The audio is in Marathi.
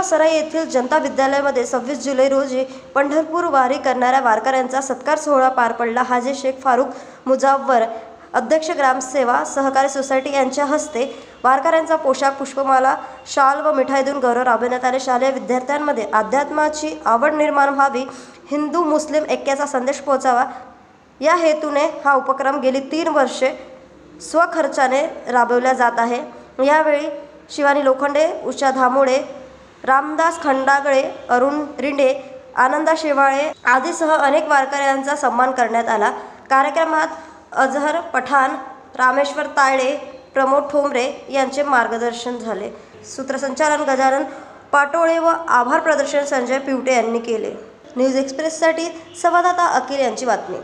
सराई येथील जनता विद्यालयामध्ये 26 जुलै रोजी पंढरपूर वारी करणाऱ्या वारकऱ्यांचा सत्कार सोहळा पार पडला। हाजी शेख फारुख मुजावर, अध्यक्ष ग्रामसेवा सहकारी सोसायटी यांच्या हस्ते वारकऱ्यांचा पोशाख, पुष्पमाला, शाल व मिठाई देऊन गौरव राबविण्यात आले। शालेय विद्यार्थ्यांमध्ये अध्यात्माची आवड निर्माण व्हावी, हिंदू मुस्लिम ऐक्याचा संदेश पोहोचावा या हेतूने हा उपक्रम गेली 3 वर्षे स्वखर्चाने राबवला जात आहे। यावेळी शिवानी लोखंडे, उषा धामोळे, रामदास खंडागळे, अरुण रिंडे, आनंदा शेवाळे आदीसह अनेक वारकऱ्यांचा सन्मान करण्यात आला। कार्यक्रमात अजहर पठाण, रामेश्वर तायडे, प्रमोद ठोंबरे यांचे मार्गदर्शन झाले। सूत्रसंचालन गजानन पाटोळे व आभार प्रदर्शन संजय पिवटे यांनी केले। न्यूज एक्सप्रेससाठी संवाददाता अखिल यांची बातमी।